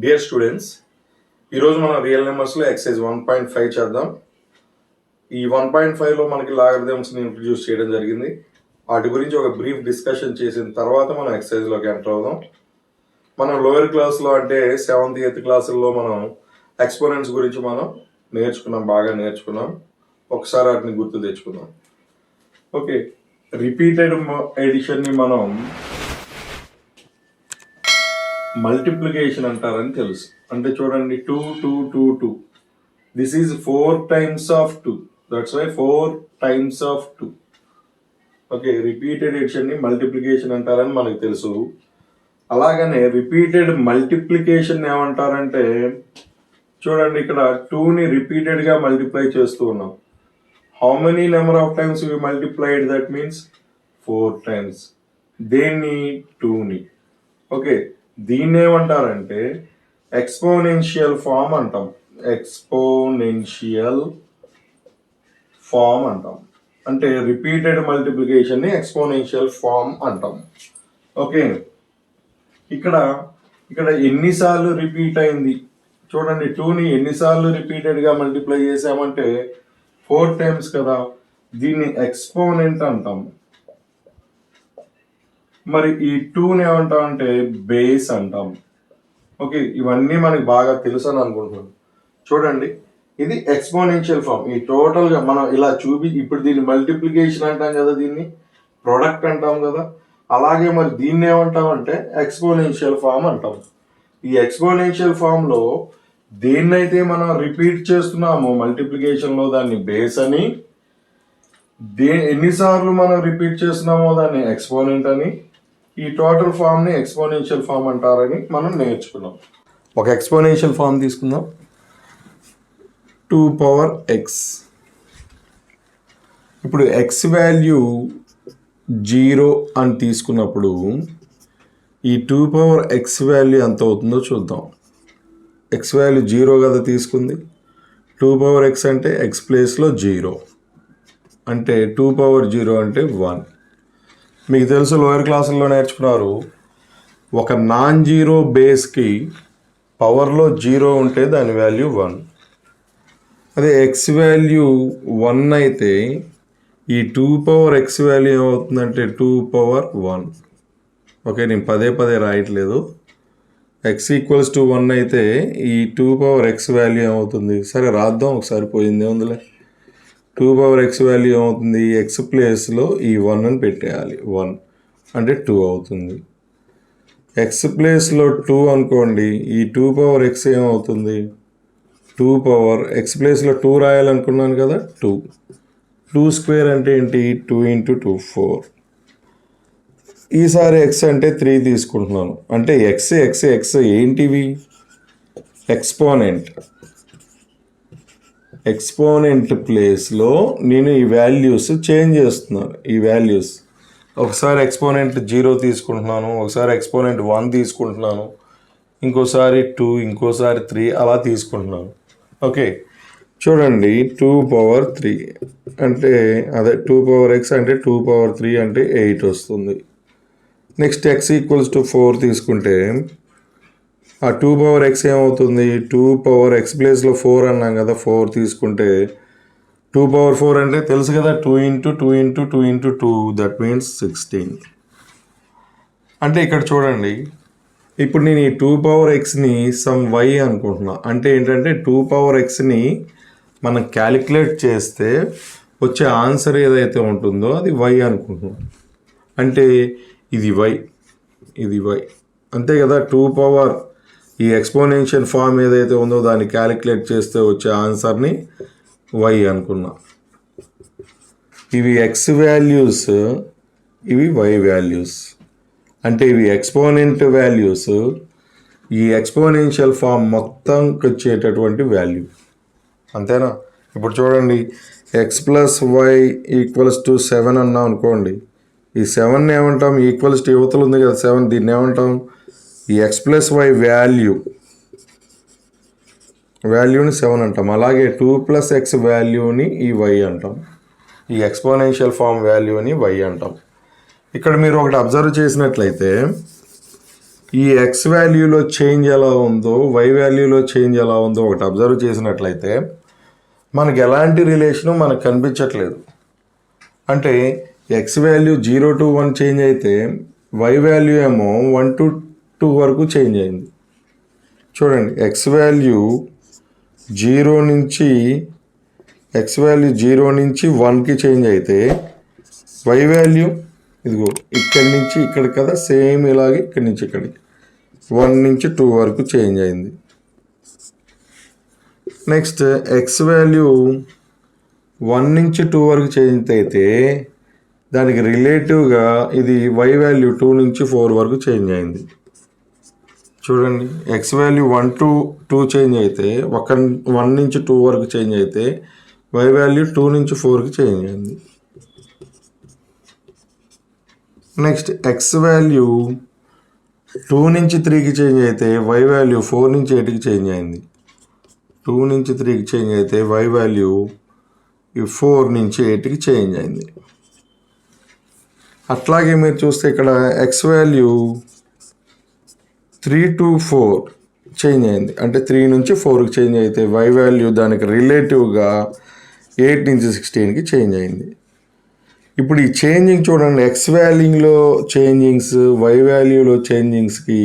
Dear students, ఈరోజు మనం real నెంబర్స్లో excise 1.5 చేద్దాం. ఈ 1.5లో మనకి లాగరిథమ్స్ని ఇంట్రడ్యూస్ చేయడం జరిగింది. వాటి గురించి ఒక బ్రీఫ్ డిస్కషన్ చేసిన తర్వాత మనం ఎక్సైజ్లోకి ఎంటర్ అవుదాం. మనం లోయర్ క్లాస్లో అంటే 7th 8th క్లాసుల్లో మనం ఎక్స్పోనెంట్స్ గురించి మనం బాగా నేర్చుకున్నాం. ఒకసారి వాటిని గుర్తు తెచ్చుకుందాం. ఓకే, రిపీటెడ్ ఎడిషన్ని మనం మల్టిప్లికేషన్ అంటారని తెలుసు. అంటే చూడండి, 2 2 2 2, this is 4 times of 2, that's why 4 times of 2. Okay, repeated addition ని మల్టిప్లికేషన్ అంటారని మనకు తెలుసు. అలాగనే రిపీటెడ్ మల్టిప్లికేషన్ ఏమంటారంటే, చూడండి ఇక్కడ 2ని రిపీటెడ్ గా మల్టిప్లై చేస్తూ ఉన్నాం. How many number of times we multiplied? That means 4 times. దేన్ని? 2ని. ఓకే, దీన్ని ఏమంటారంటే ఎక్స్పోనెన్షియల్ ఫామ్ అంటాం. ఎక్స్పోనెన్షియల్ ఫామ్ అంటాం. అంటే రిపీటెడ్ మల్టిప్లికేషన్ ని ఎక్స్పోనెన్షియల్ ఫామ్ అంటాం. ఓకే, ఇక్కడ ఎన్నిసార్లు రిపీట్ అయింది చూడండి. 2ని ఎన్నిసార్లు రిపీటెడ్ గా మల్టిప్లై చేసామంటే 4 టైమ్స్ కదా. దీన్ని ఎక్స్పోనెంట్ అంటాం. మరి ఈ 2ని ఏమంటాం అంటే బేస్ అంటాం. ఓకే, ఇవన్నీ మనకి బాగా తెలుసు అని అనుకుంటున్నాను. చూడండి, ఇది ఎక్స్పోనెన్షియల్ ఫామ్. ఈ టోటల్ గా మనం ఇలా ఇప్పుడు దీన్ని మల్టిప్లికేషన్ అంటాం కదా, దీన్ని ప్రొడక్ట్ అంటాం కదా. అలాగే మరి దీన్ని ఏమంటాం అంటే ఎక్స్పోనెన్షియల్ ఫామ్ అంటాం. ఈ ఎక్స్పోనెన్షియల్ ఫామ్ లో దేన్నైతే మనం రిపీట్ చేస్తున్నామో మల్టిప్లికేషన్ లో దాన్ని బేస్ అని, ఎన్నిసార్లు మనం రిపీట్ చేస్తున్నామో దాన్ని ఎక్స్పోనెంట్ అని, ఈ టోటల్ ఫామ్ ని ఎక్స్పోనెన్షియల్ ఫామ్ అంటారని మనం నేర్చుకున్నాం. ఒక ఎక్స్పోనెన్షియల్ ఫామ్ తీసుకుందాం. 2 పవర్ ఎక్స్. ఇప్పుడు ఎక్స్ వాల్యూ 0 అని తీసుకున్నప్పుడు ఈ 2 పవర్ ఎక్స్ వాల్యూ ఎంత అవుతుందో చూద్దాం. ఎక్స్ వాల్యూ 0 కదా తీసుకుంది. 2 పవర్ ఎక్స్ అంటే ఎక్స్ ప్లేస్లో 0 అంటే 2 పవర్ 0 అంటే 1. మీకు తెలుసు, లోయర్ క్లాసుల్లో నేర్చుకున్నారు, ఒక నాన్ జీరో బేస్కి పవర్లో 0 ఉంటే దాని వాల్యూ 1. అదే ఎక్స్ వాల్యూ 1 అయితే ఈ 2 పవర్ ఎక్స్ వాల్యూ ఏమవుతుందంటే 2 పవర్ 1. ఓకే, నేను పదే రాయట్లేదు. ఎక్స్ ఈక్వల్స్ టు 1 అయితే ఈ 2 పవర్ ఎక్స్ వాల్యూ ఏమవుతుంది? సరే రాద్దాం ఒకసారి, పోయిందే ఉందిలే. 2 పవర్ ఎక్స్ వాల్యూ ఏమవుతుంది? ఎక్స్ ప్లేస్లో ఈ 1 అని పెట్టేయాలి. 1 అంటే 2 అవుతుంది. ఎక్స్ ప్లేస్లో 2 అనుకోండి, ఈ 2 పవర్ ఎక్స్ ఏమవుతుంది? 2 పవర్ ఎక్స్ ప్లేస్లో 2 రాయాలనుకున్నాను కదా, 2. 2 స్క్వేర్ అంటే ఏంటి? 2 × 2 4. ఈసారి ఎక్స్ అంటే 3 తీసుకుంటున్నాను. అంటే ఎక్స్ ఏంటివి? ఎక్స్పోనెంట్ ప్లేస్లో నేను ఈ వాల్యూస్ చేంజ్ చేస్తున్నాను. ఈ వాల్యూస్ ఒకసారి ఎక్స్పోనెంట్ 0 తీసుకుంటున్నాను, ఒకసారి ఎక్స్పోనెంట్ 1 తీసుకుంటున్నాను, ఇంకోసారి 2, ఇంకోసారి 3 అలా తీసుకుంటున్నాను. ఓకే, చూడండి, 2 పవర్ 3 అంటే అదే 2 పవర్ ఎక్స్ అంటే 2 పవర్ 3 అంటే 8 వస్తుంది. నెక్స్ట్ ఎక్స్ ఈక్వల్స్ టు 4 తీసుకుంటే ఆ 2 పవర్ ఎక్స్ ఏమవుతుంది? 2 పవర్ ఎక్స్ ప్లేస్లో 4 అన్నాం కదా, 4 తీసుకుంటే 2 పవర్ 4 అంటే తెలుసు కదా, 2 × 2 × 2 × 2, దట్ మీన్స్ 16. అంటే ఇక్కడ చూడండి, ఇప్పుడు నేను ఈ 2 పవర్ ఎక్స్ని సమ్ వై అనుకుంటున్నా. అంటే ఏంటంటే 2 పవర్ ఎక్స్ని మనం క్యాలిక్యులేట్ చేస్తే వచ్చే ఆన్సర్ ఏదైతే ఉంటుందో అది వై అనుకుంటున్నాం. అంటే ఇది వై, ఇది వై, అంతే కదా. 2 పవర్ ఈ ఎక్స్పోనెన్షియల్ ఫామ్ ఏదైతే ఉందో దాన్ని క్యాలిక్యులేట్ చేస్తే వచ్చే ఆన్సర్ని వై అనుకున్నా. ఇవి ఎక్స్ వాల్యూస్, ఇవి వై వాల్యూస్. అంటే ఇవి ఎక్స్పోనెంట్ వాల్యూస్, ఈ ఎక్స్పోనెన్షియల్ ఫామ్ మొత్తం వచ్చేటటువంటి వాల్యూ, అంతేనా. ఇప్పుడు చూడండి, X plus Y equals to 7 అన్నాం అనుకోండి. ఈ 7ని ఏమంటాం? ఈక్వల్స్ టు యువతలు ఉంది కదా 7, దీన్ని ఏమంటాం? ఈ ఎక్స్ ప్లస్ వై వాల్యూని 7 అంటాం. అలాగే 2 ప్లస్ ఎక్స్ వాల్యూని ఈ వై అంటాం. ఈ ఎక్స్పోనెన్షియల్ ఫామ్ వాల్యూని వై అంటాం. ఇక్కడ మీరు ఒకటి అబ్జర్వ్ చేసినట్లయితే ఈ ఎక్స్ వాల్యూలో చేంజ్ ఎలా ఉందో వై వాల్యూలో చేంజ్ ఎలా ఉందో ఒకటి అబ్జర్వ్ చేసినట్లయితే మనకి ఎలాంటి రిలేషను మనకు కనిపించట్లేదు. అంటే ఎక్స్ వాల్యూ 0 to 1 చేంజ్ అయితే వై వాల్యూ ఏమో 1 to 2 వరకు చేంజ్ అయింది. చూడండి, ఎక్స్ వాల్యూ 0 నుంచి 1కి చేంజ్ అయితే వై వాల్యూ ఇదిగో ఇక్కడి నుంచి ఇక్కడికి కదా, సేమ్ ఇలాగే ఇక్కడి నుంచి ఇక్కడికి 1 నుంచి 2 వరకు చేంజ్ అయింది. నెక్స్ట్ ఎక్స్ వాల్యూ 1 నుంచి 2 వరకు చేంజ్ అయితే దానికి రిలేటివ్గా ఇది వై వాల్యూ 2 నుంచి 4 వరకు చేంజ్ అయింది. చూడండి, ఎక్స్ వాల్యూ 1 to 2 చేంజ్ అయితే 1 నుంచి 2 వరకు చేంజ్ అయితే వై వాల్యూ 2 నుంచి 4కి చేంజ్ అయింది. నెక్స్ట్ ఎక్స్ వాల్యూ 2 నుంచి 3కి చేంజ్ అయితే వై వాల్యూ 4 నుంచి 8కి చేంజ్ అయింది. 2 నుంచి 3కి చేంజ్ అయితే వై వాల్యూ 4 నుంచి 8కి చేంజ్ అయింది. అట్లాగే మీరు చూస్తే ఇక్కడ ఎక్స్ వాల్యూ 3 to 4 చేంజ్ అయింది. అంటే 3 నుంచి 4కి చేంజ్ అయితే వై వాల్యూ దానికి రిలేటివ్గా 8 నుంచి 16కి చేంజ్ అయింది. ఇప్పుడు ఈ చేంజింగ్ చూడండి, ఎక్స్ వాల్యూలో చేంజింగ్స్ వై వాల్యూలో చేంజింగ్స్కి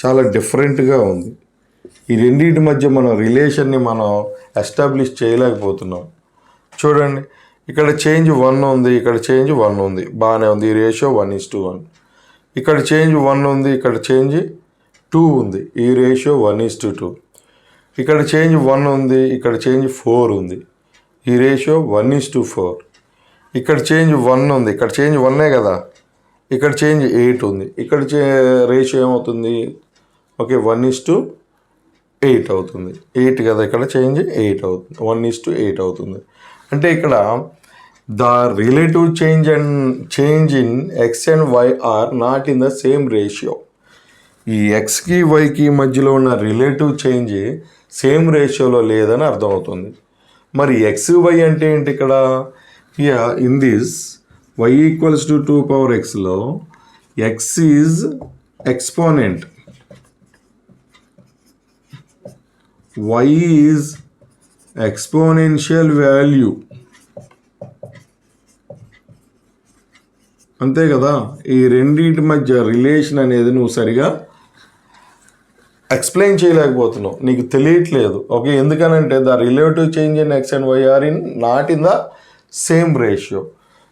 చాలా డిఫరెంట్గా ఉంది. ఈ రెండింటి మధ్య మన రిలేషన్ని మనం ఎస్టాబ్లిష్ చేయలేకపోతున్నాం. చూడండి, ఇక్కడ చేంజ్ 1 ఉంది, ఇక్కడ చేంజ్ 1 ఉంది, బాగానే ఉంది, ఈ రేషియో 1:1. ఇక్కడ చేంజ్ 1 ఉంది, ఇక్కడ చేంజ్ 2 ఉంది, ఈ రేషియో 1:2. ఇక్కడ చేంజ్ 1 ఉంది, ఇక్కడ చేంజ్ 4 ఉంది, ఈ రేషియో 1:4. ఇక్కడ చేంజ్ 1 ఉంది, ఇక్కడ చేంజ్ 1 కదా, ఇక్కడ చేంజ్ 8 ఉంది, ఇక్కడ రేషియో ఏమవుతుంది, ఓకే 1:8 అవుతుంది. 8 కదా, ఇక్కడ చేంజ్ 8 అవుతుంది, 1:8 అవుతుంది. అంటే ఇక్కడ the relative change in X and Y are not in the same ratio. ఈ ఎక్స్కి వైకి మధ్యలో ఉన్న రిలేటివ్ చేంజ్ సేమ్ రేషియోలో లేదని అర్థమవుతుంది. మరి ఎక్స్ వై అంటే ఏంటి ఇక్కడ? In this y equals to 2 power xలో x is exponent, y is exponential value, అంతే కదా. ఈ రెండింటి మధ్య రిలేషన్ అనేది నువ్వు సరిగా ఎక్స్ప్లెయిన్ చేయలేకపోతున్నావు, నీకు తెలియట్లేదు. ఓకే, ఎందుకనంటే the relative change in X and Y are not in the same ratio.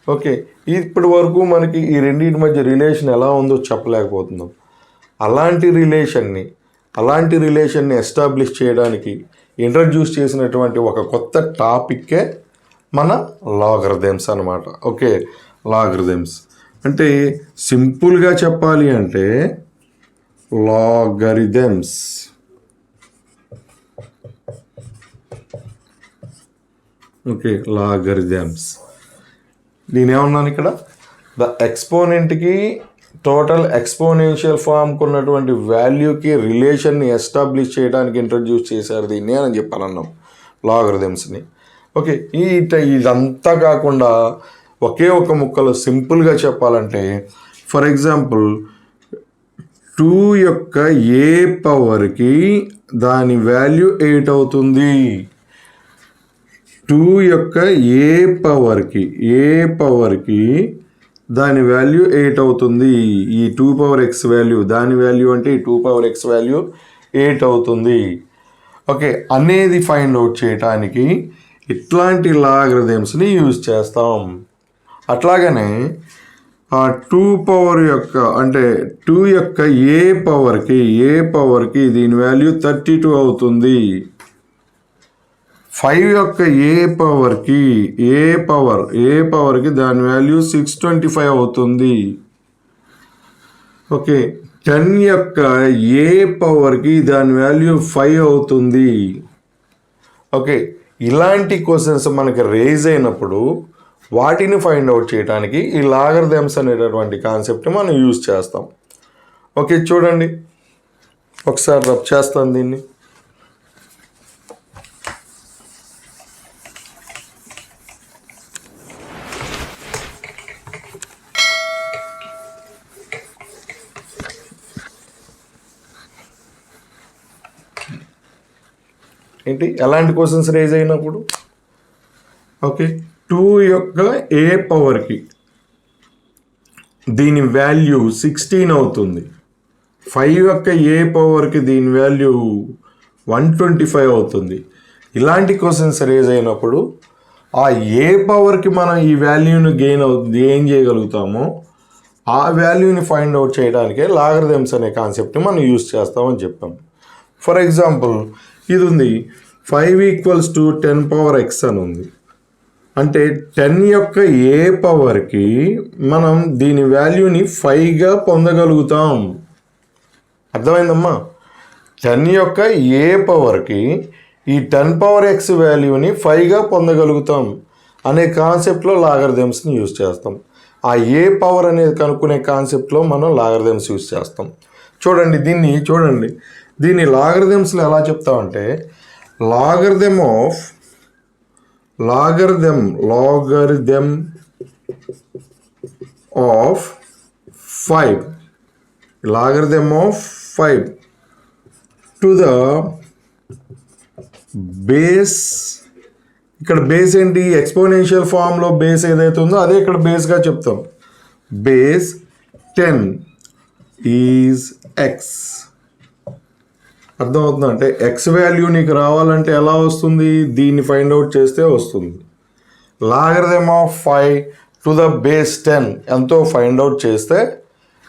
Okay, ఇప్పటి వరకు మనకి ఈ రెండింటి మధ్య రిలేషన్ ఎలా ఉందో చెప్పలేకపోతున్నాం. అలాంటి రిలేషన్ని ఎస్టాబ్లిష్ చేయడానికి ఇంట్రడ్యూస్ చేసినటువంటి ఒక కొత్త టాపిక్కే మన లాగరిథమ్స్ అన్నమాట. ఓకే, లాగరిథమ్స్ అంటే సింపుల్గా చెప్పాలి అంటే లాగరిథమ్స్. Okay, logarithms. నేనేమన్నాను ఇక్కడ? ద ఎక్స్పోనెంట్కి టోటల్ ఎక్స్పోనెన్షియల్ ఫామ్కి ఉన్నటువంటి వాల్యూకి రిలేషన్ని ఎస్టాబ్లిష్ చేయడానికి ఇంట్రడ్యూస్ చేశారు దీన్ని అని చెప్పాలన్నాం, లాగరిథమ్స్ని. ఓకే, ఇదంతా కాకుండా ఒకే ఒక ముక్కలో సింపుల్గా చెప్పాలంటే, ఫర్ ఎగ్జాంపుల్ 2 యొక్క ఏ పవర్కి దాని వాల్యూ 8 అవుతుంది. 2 యొక్క ఏ పవర్కి దాని వాల్యూ 8 అవుతుంది. ఈ 2 power x వాల్యూ దాని వాల్యూ అంటే ఈ 2 power x వాల్యూ 8 అవుతుంది. ఓకే, అనేది ఫైండ్ అవుట్ చేయడానికి ఇట్లాంటి లాగరిథమ్స్ని యూజ్ చేస్తాం. అట్లాగనే 2 power యొక్క అంటే 2 యొక్క ఏ పవర్కి దీని వాల్యూ 32 అవుతుంది. 5 యొక్క ఏ పవర్కి దాని వాల్యూ 625 అవుతుంది. ఓకే, 10 యొక్క ఏ పవర్కి దాని వాల్యూ 5 అవుతుంది. ఓకే, ఇలాంటి క్వశ్చన్స్ మనకి రేజ్ అయినప్పుడు వాటిని ఫైండ్ అవుట్ చేయడానికి ఈ లాగరిథమ్స్ అనేటటువంటి కాన్సెప్ట్ మనం యూజ్ చేస్తాం. ఓకే, చూడండి ఒకసారి రబ్ చేస్తాను దీన్ని. ఏంటి ఎలాంటి క్వశ్చన్స్ రేజ్ అయినప్పుడు? ఓకే, 2 యొక్క ఏ పవర్కి దీని వాల్యూ 16 అవుతుంది. 5 యొక్క ఏ పవర్కి దీని వాల్యూ 125 అవుతుంది. ఇలాంటి క్వశ్చన్స్ రేజ్ అయినప్పుడు ఆ ఏ పవర్కి మనం ఈ వాల్యూని గెయిన్ చేయగలుగుతామో ఆ వాల్యూని ఫైండ్ అవుట్ చేయడానికే లాగరిథమ్స్ అనే కాన్సెప్ట్ని మనం యూజ్ చేస్తామని చెప్పాం. ఫర్ ఎగ్జాంపుల్ ఇది ఉంది, 5 = 10 power x అని ఉంది. అంటే 10 యొక్క ఏ పవర్కి మనం దీని వాల్యూని 5గా పొందగలుగుతాం. అర్థమైందమ్మా? 10 యొక్క ఏ పవర్కి ఈ 10 power x వాల్యూని 5గా పొందగలుగుతాం అనే కాన్సెప్ట్లో లాగరిథమ్స్ని యూజ్ చేస్తాం. ఆ ఏ పవర్ అనేది కనుక్కునే కాన్సెప్ట్లో మనం లాగరిథమ్స్ యూజ్ చేస్తాం. చూడండి దీన్ని లాగరిథమ్స్లో ఎలా చెప్తామంటే logarithm of 5 to the base. ఇక్కడ బేస్ ఏంటి? ఎక్స్పోనెన్షియల్ ఫామ్లో బేస్ ఏదైతే ఉందో అదే ఇక్కడ బేస్గా చెప్తాం. Base 10 is x. అర్థమవుతుంది? అంటే ఎక్స్ వాల్యూ నీకు రావాలంటే ఎలా వస్తుంది? దీన్ని ఫైండ్ అవుట్ చేస్తే వస్తుంది. Logarithm of 5 to the base 10 ఎంతో ఫైండ్ అవుట్ చేస్తే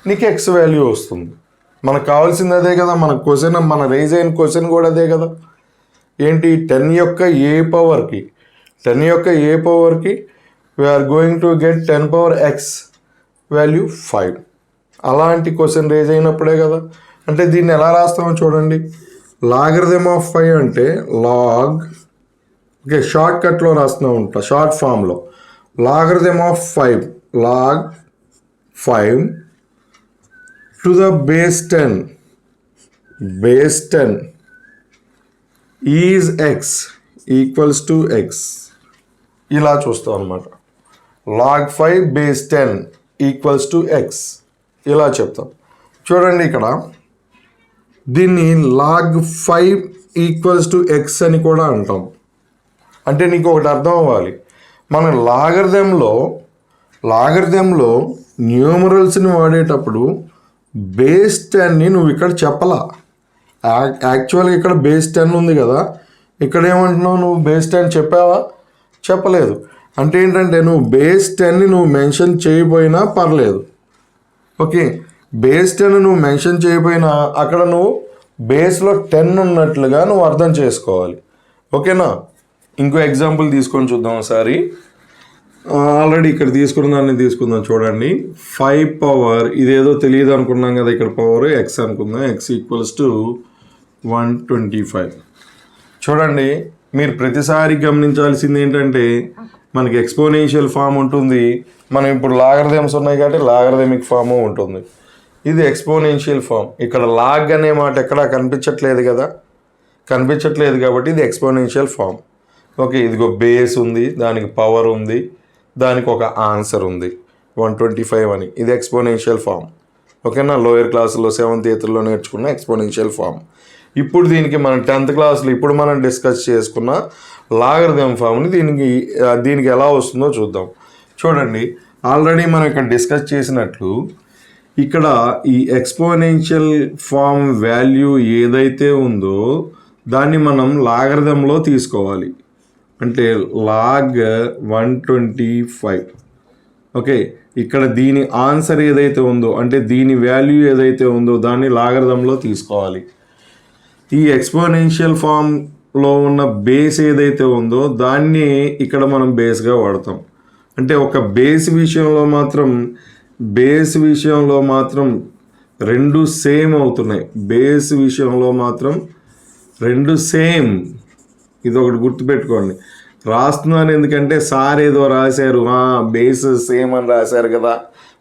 నీకు ఎక్స్ వాల్యూ వస్తుంది. మనకు కావాల్సింది అదే కదా. మన రైజ్ అయిన క్వశ్చన్ కూడా అదే కదా. ఏంటి? 10 యొక్క ఏ పవర్కి we're going to get 10 power x value 5. అలాంటి క్వశ్చన్ రేజ్ అయినప్పుడే కదా. అంటే దీన్ని ఎలా రాస్తామో చూడండి. లాగరిథమ్ ఆఫ్ 5 అంటే లాగ్, ఓకే, షార్ట్ కట్లో రాస్తూ ఉంటా, షార్ట్ ఫామ్లో. Logarithm of 5 log 5 to the base 10 is X equals to X. ఇలా చూస్తాం అనమాట. Log 5 base 10 equals to X ఇలా చెప్తాం. చూడండి ఇక్కడ దీన్ని లాగ్ 5 ఈక్వల్స్ టు ఎక్స్ అని కూడా అంటాం. అంటే నీకు ఒకటి అర్థం అవ్వాలి, మన లాగరిథంలో న్యూమరల్స్ని వాడేటప్పుడు బేస్ 10ని నువ్వు ఇక్కడ చెప్పలా. యాక్చువల్గా ఇక్కడ బేస్ 10 ఉంది కదా, ఇక్కడ ఏమంటున్నావు? నువ్వు బేస్ 10 చెప్పావా? చెప్పలేదు. అంటే ఏంటంటే నువ్వు బేస్ 10ని నువ్వు మెన్షన్ చేయబోయినా పర్లేదు. ఓకే, బేస్ 10 నువ్వు మెన్షన్ చేయబోయినా అక్కడ నువ్వు బేస్లో 10 ఉన్నట్లుగా నువ్వు అర్థం చేసుకోవాలి. ఓకేనా? ఇంకో ఎగ్జాంపుల్ తీసుకొని చూద్దాం ఒకసారి. ఆల్రెడీ ఇక్కడ తీసుకుందాం చూడండి. 5 పవర్ ఇదేదో తెలియదు అనుకున్నాం కదా, ఇక్కడ పవర్ ఎక్స్ అనుకుందాం. X equals to 125. చూడండి, మీరు ప్రతిసారి గమనించాల్సింది ఏంటంటే మనకి ఎక్స్పోనెన్షియల్ ఫామ్ ఉంటుంది. మనం ఇప్పుడు లాగరిథమ్స్ ఉన్నాయి కాబట్టి లాగరిథమిక్ ఫామ్ ఉంటుంది. ఇది ఎక్స్పోనెన్షియల్ ఫామ్. ఇక్కడ లాగ్ అనే మాట ఎక్కడా కనిపించట్లేదు కదా, కనిపించట్లేదు కాబట్టి ఇది ఎక్స్పోనెన్షియల్ ఫామ్. ఓకే, ఇదిగో బేస్ ఉంది, దానికి పవర్ ఉంది, దానికి ఒక ఆన్సర్ ఉంది 125 అని. ఇది ఎక్స్పోనెన్షియల్ ఫామ్. ఓకేనా? లోయర్ క్లాసులో 7th 8thలో నేర్చుకున్న ఎక్స్పోనెన్షియల్ ఫామ్. ఇప్పుడు దీనికి మనం 10th క్లాస్లో ఇప్పుడు మనం డిస్కస్ చేసుకున్న లాగరిథమ్ ఫామ్ని దీనికి ఎలా వస్తుందో చూద్దాం. చూడండి, ఆల్రెడీ మనం ఇక్కడ డిస్కస్ చేసినట్లు ఇక్కడ ఈ ఎక్స్పోనెన్షియల్ ఫామ్ వాల్యూ ఏదైతే ఉందో దాన్ని మనం లాగరిథంలో తీసుకోవాలి. అంటే లాగ్ 125. ఓకే, ఇక్కడ దీని ఆన్సర్ ఏదైతే ఉందో అంటే దీని వాల్యూ ఏదైతే ఉందో దాన్ని లాగరిథంలో తీసుకోవాలి. ఈ ఎక్స్పోనెన్షియల్ ఫామ్లో ఉన్న బేస్ ఏదైతే ఉందో దాన్ని ఇక్కడ మనం బేస్గా వాడతాం. అంటే ఒక బేస్ విషయంలో మాత్రం రెండు సేమ్ అవుతున్నాయి. బేస్ విషయంలో మాత్రం రెండు సేమ్. ఇది ఒకటి గుర్తుపెట్టుకోండి. రాస్తున్నాను ఎందుకంటే సార్ ఏదో రాశారు, బేస్ సేమ్ అని రాశారు కదా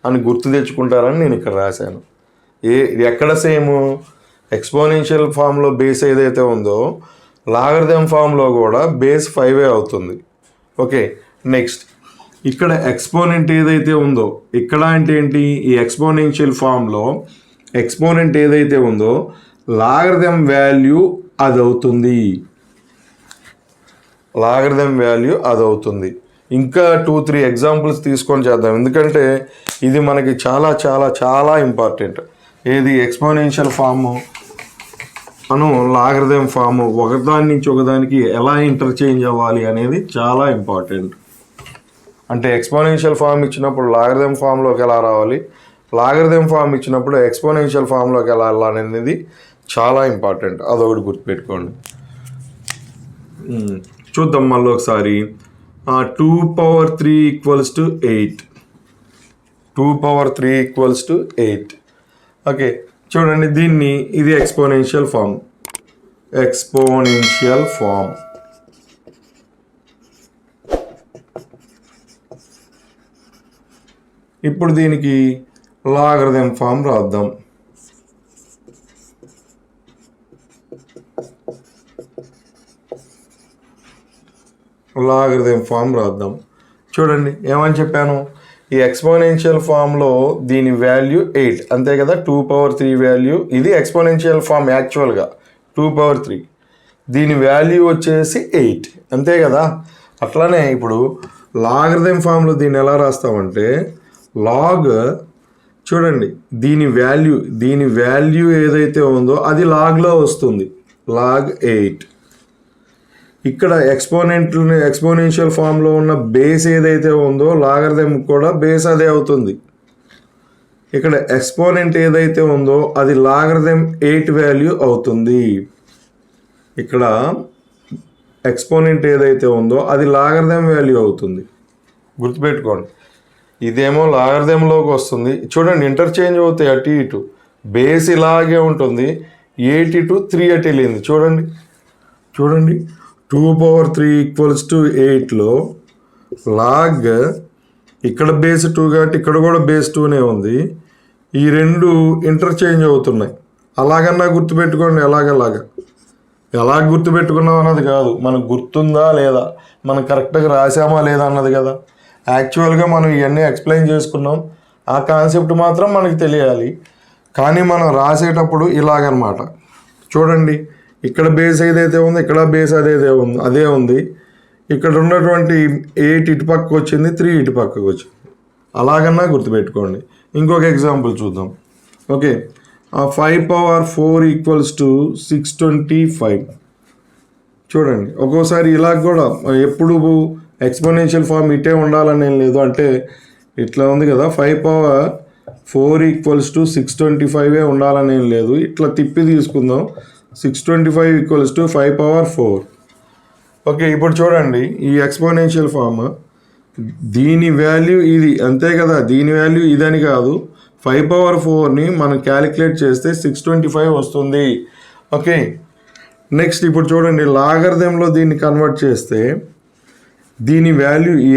అని గుర్తు తెచ్చుకుంటారని నేను ఇక్కడ రాశాను. ఎక్కడ సేము? ఎక్స్పోనెన్షియల్ ఫామ్లో బేస్ ఏదైతే ఉందో లాగరిథమ్ ఫామ్లో కూడా బేస్ 5 అవుతుంది. ఓకే, నెక్స్ట్ ఇక్కడ ఎక్స్పోనెంట్ ఏదైతే ఉందో ఇక్కడ అంటే ఏంటి? ఈ ఎక్స్పోనెన్షియల్ ఫామ్లో ఎక్స్పోనెంట్ ఏదైతే ఉందో లాగరిథమ్ వాల్యూ అది అవుతుంది. లాగరిథం వాల్యూ అది అవుతుంది. ఇంకా 2-3 ఎగ్జాంపుల్స్ తీసుకొని చేద్దాం, ఎందుకంటే ఇది మనకి చాలా చాలా చాలా ఇంపార్టెంట్. ఏది ఎక్స్పోనెన్షియల్ ఫాము అను లాగరిథం ఫాము ఒకదాని నుంచి ఒకదానికి ఎలా ఇంటర్చేంజ్ అవ్వాలి అనేది చాలా ఇంపార్టెంట్. అంటే ఎక్స్పోనెన్షియల్ ఫామ్ ఇచ్చినప్పుడు లాగరిథం ఫామ్లోకి ఎలా రావాలి, లాగరిథం ఫామ్ ఇచ్చినప్పుడు ఎక్స్పోనెన్షియల్ ఫామ్లోకి ఎలా వెళ్ళాలి అనేది చాలా ఇంపార్టెంట్. అదొకటి గుర్తుపెట్టుకోండి. చూద్దాం మళ్ళీ ఒకసారి. 2^3 = 8. 2^3 = 8. ఓకే, చూడండి దీన్ని, ఇది ఎక్స్పోనెన్షియల్ ఫామ్. ఇప్పుడు దీనికి లాగరిథం ఫామ్ రాద్దాం. చూడండి ఏమని చెప్పాను, ఈ ఎక్స్పోనెన్షియల్ ఫామ్లో దీని వాల్యూ 8 అంతే కదా. 2^3 వాల్యూ, ఇది ఎక్స్పోనెన్షియల్ ఫామ్ యాక్చువల్గా 2^3, దీని వాల్యూ వచ్చేసి 8 అంతే కదా. అట్లానే ఇప్పుడు లాగరిథం ఫామ్లో దీన్ని ఎలా రాస్తామంటే లాగ్, చూడండి దీని వాల్యూ ఏదైతే ఉందో అది లాగ్లో వస్తుంది, లాగ్ 8. ఇక్కడ ఎక్స్పోనెన్షియల్ ఫామ్లో ఉన్న బేస్ ఏదైతే ఉందో లాగరిథం కూడా బేస్ అదే అవుతుంది. ఇక్కడ ఎక్స్పోనెంట్ ఏదైతే ఉందో అది లాగరిథం 8 వాల్యూ అవుతుంది. ఇక్కడ ఎక్స్పోనెంట్ ఏదైతే ఉందో అది లాగరిథం వాల్యూ అవుతుంది, గుర్తుపెట్టుకోండి. ఇదేమో లాగరిథంలోకి వస్తుంది, చూడండి ఇంటర్చేంజ్ అవుతాయి అటు ఇటు. బేస్ ఇలాగే ఉంటుంది, 8 to 3 అటు వెళ్ళింది. చూడండి 2^3 = 8లో లాగ్ ఇక్కడ బేస్ 2 కాబట్టి ఇక్కడ కూడా బేస్ 2నే ఉంది. ఈ రెండు ఇంటర్చేంజ్ అవుతున్నాయి. అలాగన్నా గుర్తుపెట్టుకోండి. ఎలా గుర్తుపెట్టుకున్నాం అన్నది కాదు, మనకు గుర్తుందా లేదా, మనం కరెక్ట్గా రాసామా లేదా అన్నది కదా. యాక్చువల్గా మనం ఇవన్నీ ఎక్స్ప్లెయిన్ చేసుకున్నాం, ఆ కాన్సెప్ట్ మాత్రం మనకి తెలియాలి. కానీ మనం రాసేటప్పుడు ఇలాగనమాట. చూడండి ఇక్కడ బేస్ ఏదైతే ఉందో ఇక్కడ బేస్ అదే ఉంది. ఇక్కడ ఉన్నటువంటి 8 ఇటు పక్కకు వచ్చింది, 3 ఇటు పక్కకు వచ్చింది. అలాగన్నా గుర్తుపెట్టుకోండి. ఇంకొక ఎగ్జాంపుల్ చూద్దాం. ఓకే, 5^4 = 625. చూడండి ఒక్కోసారి ఇలా కూడా, ఎప్పుడు ఎక్స్పోనెన్షియల్ ఫామ్ ఇటే ఉండాలని ఏం లేదు. అంటే ఇట్లా ఉంది కదా, 5^4 = 625 ఉండాలని ఏం లేదు. ఇట్లా తిప్పి తీసుకుందాం, 625 = 5^4. ఓకే, ఇప్పుడు చూడండి ఈ ఎక్స్పోనెన్షియల్ ఫామ్, దీని వాల్యూ ఇది అంతే కదా, దీని వాల్యూ ఇదని కాదు. 5^4ని మనం క్యాలిక్యులేట్ చేస్తే 625 వస్తుంది. ఓకే, నెక్స్ట్ ఇప్పుడు చూడండి లాగరిథంలో దీన్ని కన్వర్ట్ చేస్తే దీని వాల్యూ, ఈ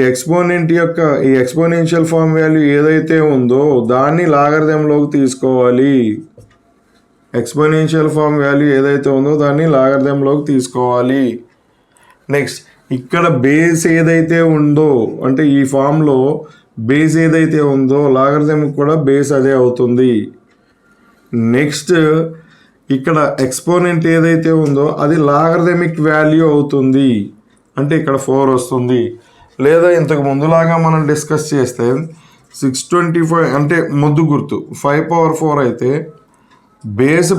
ఎక్స్పోనెన్షియల్ ఫామ్ వాల్యూ ఏదైతే ఉందో దాన్ని లాగరిథంలోకి తీసుకోవాలి. ఎక్స్పోనెన్షియల్ ఫామ్ వాల్యూ ఏదైతే ఉందో దాన్ని లాగరిథంలోకి తీసుకోవాలి. నెక్స్ట్ ఇక్కడ బేస్ ఏదైతే ఉందో, అంటే ఈ ఫామ్లో బేస్ ఏదైతే ఉందో లాగరిథం కూడా బేస్ అదే అవుతుంది. నెక్స్ట్ ఇక్కడ ఎక్స్పోనెంట్ ఏదైతే ఉందో అది లాగరిథమిక్ వాల్యూ అవుతుంది, అంటే ఇక్కడ 4 వస్తుంది. లేదా ఇంతకు ముందులాగా మనం డిస్కస్ చేస్తే 625 అంటే ముద్దు గుర్తు 5^4 అయితే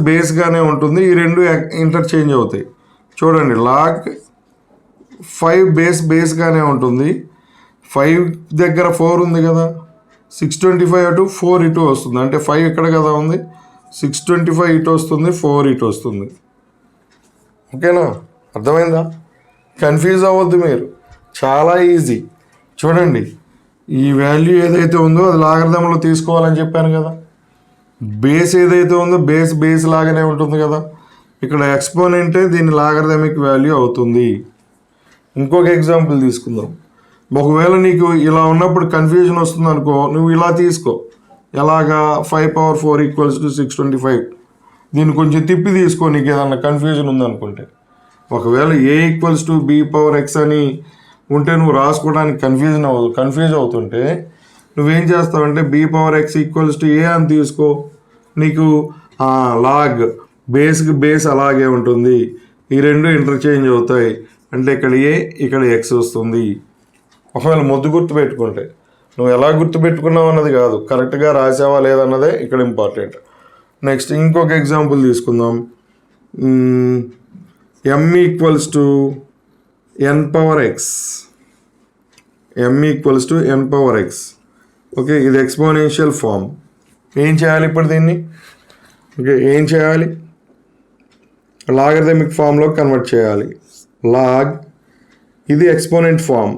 బేస్గానే ఉంటుంది, ఈ రెండు ఇంటర్చేంజ్ అవుతాయి. చూడండి లాగ్ 5 బేస్గానే ఉంటుంది. 5 దగ్గర 4 ఉంది కదా, 625 అటు 4 ఇటు వస్తుంది. అంటే 5 ఇక్కడ కదా ఉంది, 625 ఇటు వస్తుంది, 4 ఇటు వస్తుంది. ఓకేనా, అర్థమైందా? కన్ఫ్యూజ్ అవ్వద్దు మీరు, చాలా ఈజీ. చూడండి ఈ వాల్యూ ఏదైతే ఉందో అది లాగరిథంలో తీసుకోవాలని చెప్పాను కదా. బేస్ ఏదైతే ఉందో బేస్ లాగానే ఉంటుంది కదా. ఇక్కడ ఎక్స్పోనెంటే దీని లాగరిథమిక్ వాల్యూ అవుతుంది. ఇంకొక ఎగ్జాంపుల్ తీసుకుందాం. ఒకవేళ నీకు ఇలా ఉన్నప్పుడు కన్ఫ్యూజన్ వస్తుంది అనుకో, నువ్వు ఇలా తీసుకో. ఎలాగా, 5^4 = 625. దీన్ని కొంచెం తిప్పి తీసుకో, నీకు ఏదన్నా కన్ఫ్యూజన్ ఉందనుకుంటే. ఒకవేళ a = b^x అని ఉంటే నువ్వు రాసుకోవడానికి కన్ఫ్యూజ్ అవుతుంటే నువ్వేం చేస్తావంటే b^x = a అని తీసుకో. నీకు లాగ్ బేస్ అలాగే ఉంటుంది, ఈ రెండు ఇంటర్చేంజ్ అవుతాయి. అంటే ఇక్కడ ఏ ఇక్కడ ఎక్స్ వస్తుంది. ఒకవేళ ముద్దు గుర్తు పెట్టుకుంటే నువ్వు ఎలా గుర్తుపెట్టుకున్నావు అన్నది కాదు, కరెక్ట్గా రాసావా లేదన్నదే ఇక్కడ ఇంపార్టెంట్. నెక్స్ట్ ఇంకొక ఎగ్జాంపుల్ తీసుకుందాం. m equals to n power X. m equals to n power X. Okay, ఇది ఎక్స్పోనెన్షియల్ ఫామ్. ఏం చేయాలి ఇప్పుడు దీన్ని? ఓకే, ఏం చేయాలి? లాగరిథమిక్ ఫామ్లో కన్వర్ట్ చేయాలి. లాగ్, ఇది ఎక్స్పోనెంట్ ఫామ్,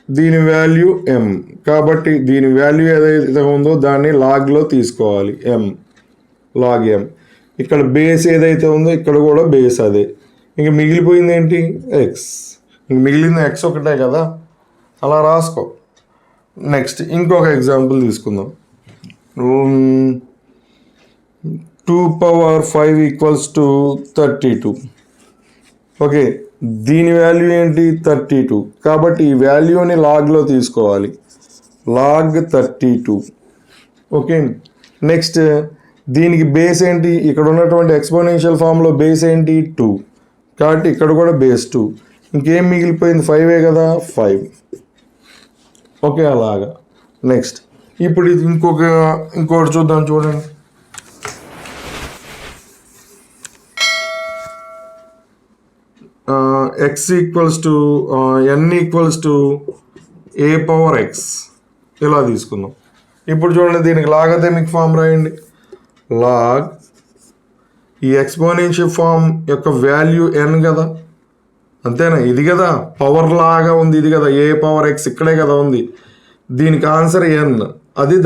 దీని వాల్యూ m, కాబట్టి దీని వాల్యూ ఏదైతే ఉందో దాన్ని లాగ్లో తీసుకోవాలి, m, లాగ్ m. ఇక్కడ బేస్ ఏదైతే ఉందో ఇక్కడ కూడా బేస్ అదే. ఇంక మిగిలిపోయింది ఏంటి? ఎక్స్. ఇంక మిగిలింది ఎక్స్ ఒకటే కదా, అలా రాసుకో. నెక్స్ట్ ఇంకొక ఎగ్జాంపుల్ తీసుకుందాం. 2 పవర్ 5 ఈక్వల్స్ టు 32. ఓకే, దీని వాల్యూ ఏంటి? 32, కాబట్టి ఈ వాల్యూని లాగ్లో తీసుకోవాలి, లాగ్ 32. ఓకే, నెక్స్ట్ దీనికి బేస్ ఏంటి? ఇక్కడ ఉన్నటువంటి ఎక్స్పోనెన్షియల్ ఫామ్లో బేస్ ఏంటి? 2, కాబట్టి ఇక్కడ కూడా బేస్ 2. ఇంకేం మిగిలిపోయింది? 5 కదా, 5. ఓకే, అలాగా. నెక్స్ట్ ఇప్పుడు ఇది ఇంకోటి చూద్దాం, చూడండి. X equals to n equals to a power X, ఇలా తీసుకుందాం. ఇప్పుడు చూడండి, దీనికి లాగరిథమిక్ ఫామ్ రాయండి. లాగ్, ఈ ఎక్స్పోనెన్షియల్ ఫామ్ యొక్క వాల్యూ n కదా, అంతేనా? ఇది కదా పవర్ లాగా ఉంది, ఇది కదా a పవర్ ఎక్స్ ఇక్కడే కదా ఉంది. దీనికి ఆన్సర్ n, అది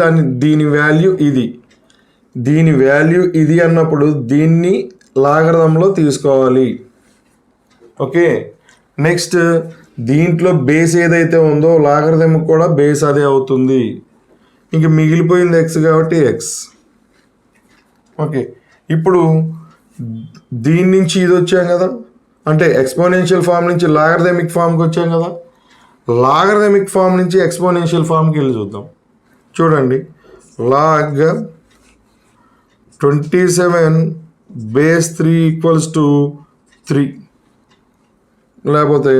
దీని వాల్యూ ఇది, దీని వాల్యూ ఇది అన్నప్పుడు దీన్ని లాగరిథంలో తీసుకోవాలి. ఓకే, నెక్స్ట్ దీంట్లో బేస్ ఏదైతే ఉందో లాగరిథం కూడా బేస్ అదే అవుతుంది. ఇంక మిగిలిపోయింది ఎక్స్ కాబట్టి ఎక్స్. ఓకే, ఇప్పుడు దీని నుంచి ఇది వచ్చాం కదా, అంటే ఎక్స్పోనెన్షియల్ ఫామ్ నుంచి లాగరిథమిక్ ఫామ్కి వచ్చాం కదా. లాగరిథమిక్ ఫామ్ నుంచి ఎక్స్పోనెన్షియల్ ఫామ్కి వెళ్ళి చూద్దాం. చూడండి, లాగ్ 27 బేస్ 3 ఈక్వల్స్ టు 3, లేకపోతే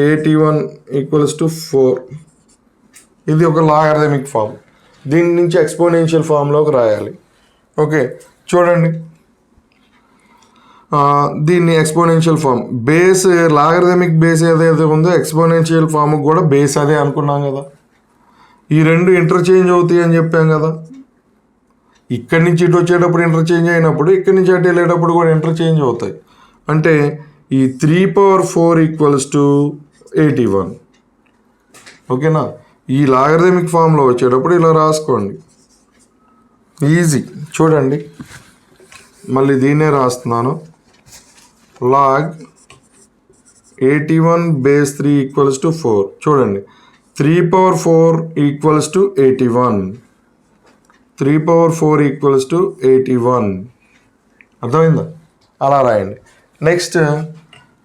81 ఈక్వల్స్ టు 4. ఇది ఒక లాగరిథమిక్ ఫామ్. దీని నుంచి ఎక్స్పోనెన్షియల్ ఫామ్లోకి రాయాలి. ఓకే, చూడండి, దీన్ని exponential form base, logarithmic base ఏదైతే ఉందో ఎక్స్పోనెన్షియల్ ఫామ్కి కూడా బేస్ అదే అనుకున్నాం కదా. ఈ రెండు ఇంటర్చేంజ్ అవుతాయి అని చెప్పాం కదా. ఇక్కడి నుంచి ఇటు వచ్చేటప్పుడు ఇంటర్చేంజ్ అయినప్పుడు ఇక్కడి నుంచి అటు వెళ్ళేటప్పుడు కూడా ఇంటర్చేంజ్ అవుతాయి. అంటే ఈ 3 పవర్ 4 ఈక్వల్స్ టు 81. ఓకేనా? ఈ లాగరిథమిక్ ఫామ్లో వచ్చేటప్పుడు ఇలా రాసుకోండి, ఈజీ. చూడండి, మళ్ళీ దీన్నే రాస్తున్నాను. Log 81 base 3 equals to 4. చూడండి, 3 power 4 equals to 81. 3 power 4 equals to 81. అర్థమైందా? అలా రాయండి. Next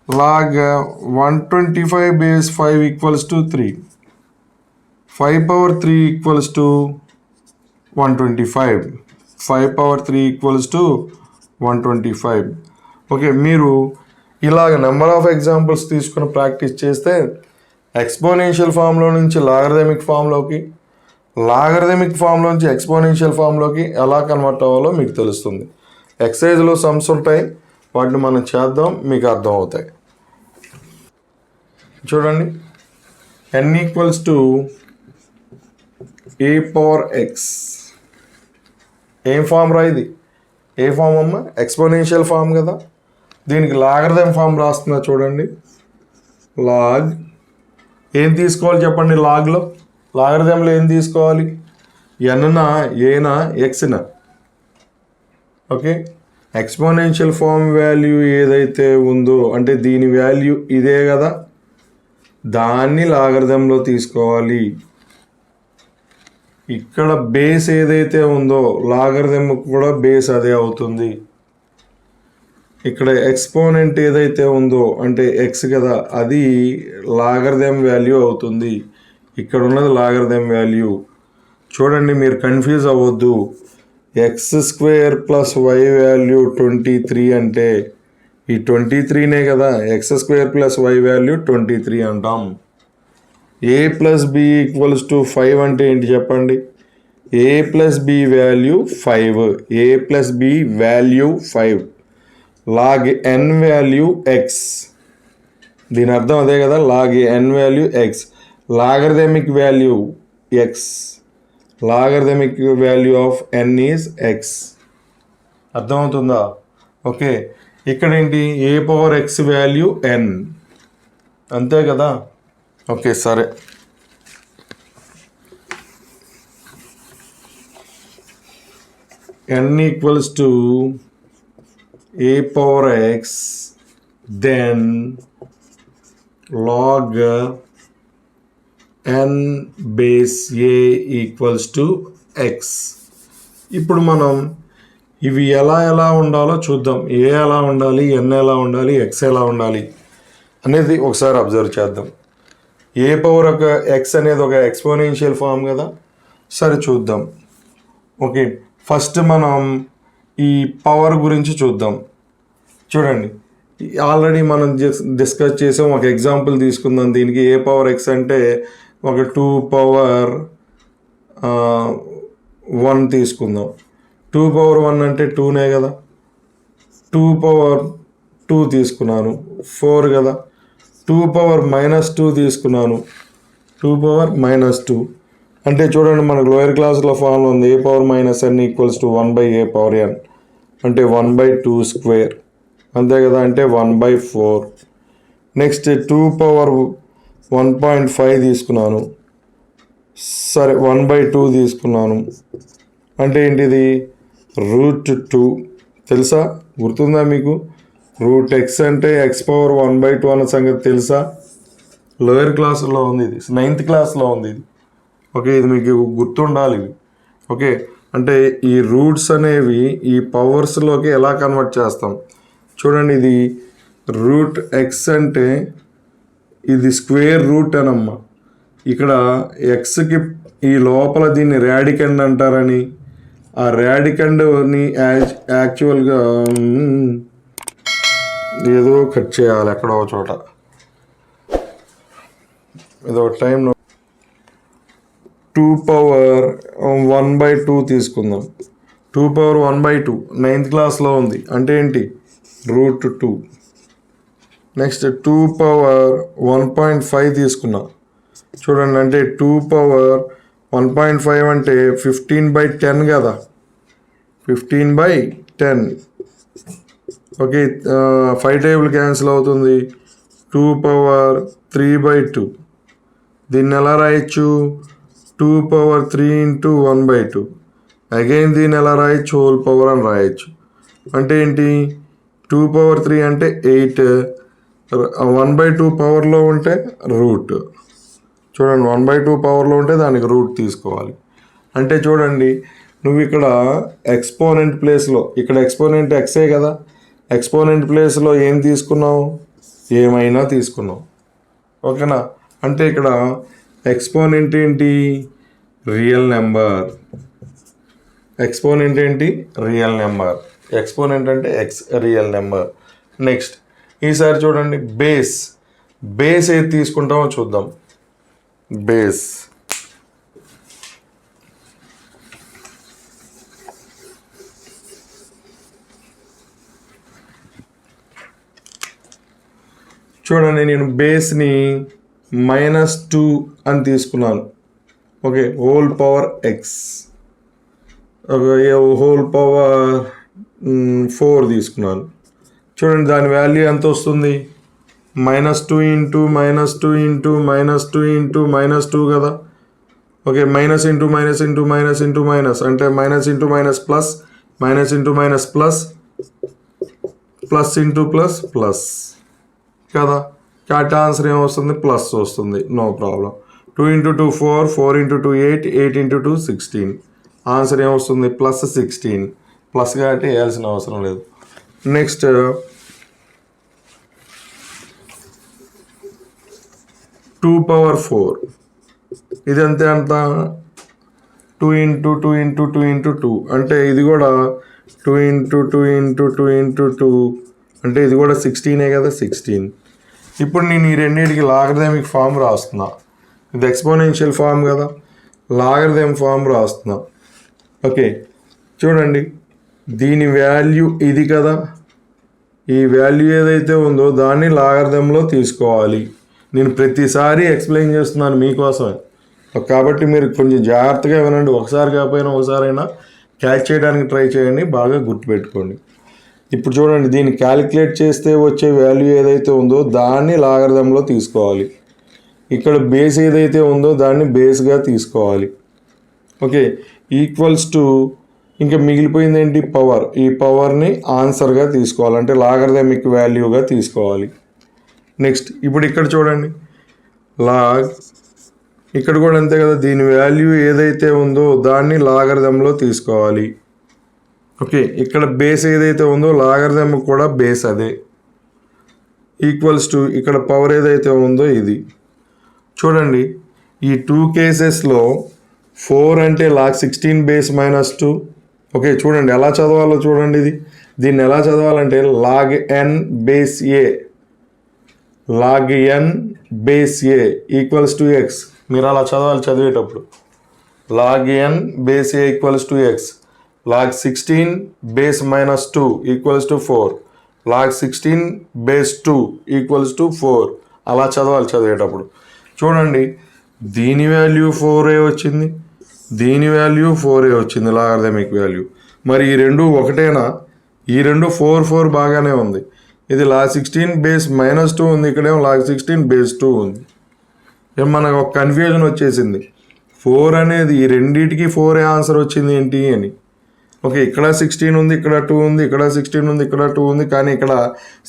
log 125 base 5 equals to 3. 5 power 3 equals to 125. 5 power 3 equals to 125. Okay, మీరు ఇలాగ నెంబర్ ఆఫ్ ఎగ్జాంపుల్స్ తీసుకుని ప్రాక్టీస్ చేస్తే ఎక్స్పోనెన్షియల్ ఫామ్లో నుంచి లాగరిథమిక్ ఫామ్లోకి, లాగరిథమిక్ ఫామ్లోంచి ఎక్స్పోనెన్షియల్ ఫామ్లోకి ఎలా కన్వర్ట్ అవ్వాలో మీకు తెలుస్తుంది. ఎక్సైజ్లో సమ్స్ ఉంటాయి, వాటిని మనం చేద్దాం, మీకు అర్థం అవుతాయి. చూడండి, n equals to a power X. ఏం ఫామ్ రా ఇది? ఏ ఫామ్ అమ్మా? ఎక్స్పోనెన్షియల్ ఫామ్ కదా. దీనికి లాగరిథం ఫామ్ రాస్తున్నా చూడండి. లాగ్ ఏం తీసుకోవాలి చెప్పండి? లాగరిథంలో ఏం తీసుకోవాలి? ఎన్నా, ఏనా, ఎక్స్నా? ఓకే, ఎక్స్పోనెన్షియల్ ఫామ్ వాల్యూ ఏదైతే ఉందో అంటే దీని వాల్యూ ఇదే కదా, దాన్ని లాగరిథంలో తీసుకోవాలి. ఇక్కడ బేస్ ఏదైతే ఉందో లాగరిథం కూడా బేస్ అదే అవుతుంది. ఇక్కడ ఎక్స్పోనెంట్ ఏదైతే ఉందో అంటే ఎక్స్ కదా, అది లాగరిథం వాల్యూ అవుతుంది. ఇక్కడ ఉన్నది లాగరిథం వాల్యూ. చూడండి, మీరు కన్ఫ్యూజ్ అవ్వద్దు. x² + y వాల్యూ 23 అంటే ఈ 23నే కదా X square plus Y value 23 అంటాం. A plus B equals to 5 అంటే ఏంటి చెప్పండి? A plus B value 5, A plus B value 5, log N value X. దీని అర్థం అదే కదా, log N value X, logarithmic value X, logarithmic value of N is X. అర్థమవుతుందా? Okay, ఇక్కడ ఏంటి? A power X value N, అంతే కదా. Okay సరే, n equals to A power X, then log n base A equals to X. ఇప్పుడు మనం ఇవి ఎలా ఉండాలో చూద్దాం. ఏ ఎలా ఉండాలి, ఎన్ ఎలా ఉండాలి, ఎక్స్ ఎలా ఉండాలి అనేది ఒకసారి అబ్జర్వ్ చేద్దాం. ఏ పవర్ ఒక ఎక్స్ అనేది ఒక ఎక్స్పోనెన్షియల్ ఫామ్ కదా. సరే చూద్దాం. ఓకే, ఫస్ట్ మనం ఈ పవర్ గురించి చూద్దాం. చూడండి, ఆల్రెడీ మనం డిస్కస్ చేసాం. ఒక ఎగ్జాంపుల్ తీసుకుందాం దీనికి. ఏ పవర్ ఎక్స్ అంటే ఒక 2 పవర్ 1 తీసుకుందాం. 2 పవర్ 1 అంటే 2నే కదా. 2 పవర్ 2 తీసుకున్నాను 4 కదా. 2 పవర్ -2 తీసుకున్నాను 2 పవర్ -2 అంటే చూడండి, మనకు లోయర్ క్లాస్లో ఫామ్ ఉంది. A power -n equals to 1/a power n అంటే 1/2 స్క్వేర్, అంతే కదా, అంటే 1/4. నెక్స్ట్ 2 పవర్ 1.5 తీసుకున్నాను. సరే 1/2 తీసుకున్నాను అంటే ఏంటిది? √2. తెలుసా? గుర్తుందా మీకు? √x అంటే x పవర్ 1/2 అన్న సంగతి తెలుసా? లోయర్ క్లాస్లో ఉంది ఇది, 9th క్లాస్లో ఉంది ఇది. ఓకే, ఇది మీకు గుర్తుండాలి. ఓకే, అంటే ఈ రూట్స్ అనేవి ఈ పవర్స్లోకి ఎలా కన్వర్ట్ చేస్తాం చూడండి. ఇది √x అంటే ఇది స్క్వేర్ రూట్ అనమ్మా. ఇక్కడ ఎక్స్కి ఈ లోపల దీన్ని రాడికండ్ అంటారని, ఆ రాడికండ్ని యాక్చువల్గా ఏదో కట్ చేయాలి ఎక్కడో చోట, ఏదో టైం. 2 పవర్ 1/2 తీసుకుందాం. 2 పవర్ 1/2 9th క్లాస్లో ఉంది అంటే ఏంటి? √2. నెక్స్ట్ 2 పవర్ 1.5 తీసుకున్నాం. చూడండి, అంటే 2 పవర్ 1.5 అంటే 15/10 కదా, 15/10. ఓకే, 5 టేబుల్ క్యాన్సిల్ అవుతుంది. 2 పవర్ 3/2. దీన్ని ఎలా రాయొచ్చు? 2 పవర్ 3 × 1/2. అగైన్ దీన్ని ఎలా రాయొచ్చు? హోల్ పవర్ అని రాయొచ్చు. అంటే ఏంటి? 2 పవర్ 3 అంటే 8, 1/2 పవర్లో ఉంటే రూట్. చూడండి, 1/2 పవర్లో ఉంటే దానికి రూట్ తీసుకోవాలి. అంటే చూడండి, నువ్వు ఇక్కడ ఎక్స్పోనెంట్ ప్లేస్లో, ఇక్కడ ఎక్స్పోనెంట్ ఎక్సే కదా, ఎక్స్పోనెంట్ ప్లేస్లో ఏం తీసుకున్నావు? ఏమైనా తీసుకున్నావు. ఓకేనా? అంటే ఇక్కడ ఎక్స్పోనెంట్ ఏంటి? Real number. ఎక్స్పోనెంట్ ఏంటి? Real number. ఎక్స్పోనెంట్ అంటే ఎక్స్, రియల్ నెంబర్. నెక్స్ట్ ఈసారి చూడండి, బేస్. బేస్ ఏది తీసుకుంటామో చూద్దాం. బేస్ చూడండి, నేను బేస్ని -2 అని తీసుకున్నాను. Okay, whole power X. Whole power 4 తీసుకున్నాను. చూడండి, దాని వాల్యూ ఎంత వస్తుంది? -2 × -2 × -2 × -2 కదా. Okay, minus into minus into minus into minus అంటే minus into minus plus, minus into minus plus, plus into plus plus కదా. కాబట్టి ఆన్సర్ ఏమొస్తుంది? ప్లస్ వస్తుంది. No problem. 2 × 2 4, 4 × 2 8, 8 × 2 16. ఆన్సర్ ఏమొస్తుంది? +16. ప్లస్ కాబట్టి వేయాల్సిన అవసరం లేదు. Next 2 power 4. ఇదంతే అంత 2 × 2 × 2 × 2 అంటే ఇది కూడా 2 × 2 × 2 × 2 అంటే ఇది కూడా 16 కదా, 16. ఇప్పుడు నేను ఈ రెండింటికి లాగరిథమిక్ ఫామ్ రాస్తున్నా. ఇది ఎక్స్పోనెన్షియల్ ఫామ్ కదా, లాగరిథమ్ ఫామ్ రాస్తున్నా. ఓకే, చూడండి దీని వాల్యూ ఇది కదా, ఈ వాల్యూ ఏదైతే ఉందో దాన్ని లాగరిథంలో తీసుకోవాలి. నేను ప్రతిసారి ఎక్స్ప్లెయిన్ చేస్తున్నాను మీకోసమే, కాబట్టి మీరు కొంచెం జాగ్రత్తగా వినండి. ఒకసారి కాకపోయినా ఒకసారైనా క్యాచ్ చేయడానికి ట్రై చేయండి, బాగా గుర్తుపెట్టుకోండి. ఇప్పుడు చూడండి, దీన్ని క్యాలిక్యులేట్ చేస్తే వచ్చే వాల్యూ ఏదైతే ఉందో దాన్ని లాగరిథంలో తీసుకోవాలి. ఇక్కడ బేస్ ఏదైతే ఉందో దాన్ని బేస్గా తీసుకోవాలి. ఓకే, ఈక్వల్స్ టు ఇంకా మిగిలిపోయింది ఏంటి, పవర్. ఈ పవర్ని ఆన్సర్గా తీసుకోవాలి, అంటే లాగరిథమిక్ వాల్యూగా తీసుకోవాలి. నెక్స్ట్ ఇప్పుడు ఇక్కడ చూడండి, లాగ్, ఇక్కడ కూడా అంతే కదా, దీని వాల్యూ ఏదైతే ఉందో దాన్ని లాగరిథంలో తీసుకోవాలి. ఓకే, ఇక్కడ బేస్ ఏదైతే ఉందో లాగరిథం కూడా బేస్ అదే. ఈక్వల్స్ టు ఇక్కడ పవర్ ఏదైతే ఉందో ఇది. చూడండి ఈ 2 కేసెస్లో 4 అంటే లాగ్ 16 బేస్ -2. ఓకే, చూడండి ఎలా చదవాలో చూడండి. దీన్ని ఎలా చదవాలంటే log N base A, log N base A equals to X. మీరు అలా చదవాలి చదివేటప్పుడు. Log N base A equals to X, log 16 base -2 equals to 4, log 16 base 2 equals to 4. అలా చదవాలి చదివేటప్పుడు. చూడండి దీని వాల్యూ 4 వచ్చింది, దీని వాల్యూ 4 వచ్చింది లాగరిథమిక్ వాల్యూ. మరి ఈ రెండు ఒకటేనా? ఈ రెండు 4 బాగానే ఉంది. ఇది లాగ్ 16 బేస్ -2 ఉంది, ఇక్కడేమో లాగ్ 16 బేస్ 2 ఉంది. మనకు ఒక కన్ఫ్యూజన్ వచ్చేసింది. 4 అనేది ఈ రెండింటికి 4 ఆన్సర్ వచ్చింది ఏంటి అని. ఓకే, ఇక్కడ 16 ఉంది, ఇక్కడ 2 ఉంది, ఇక్కడ 16 ఉంది, ఇక్కడ 2 ఉంది, కానీ ఇక్కడ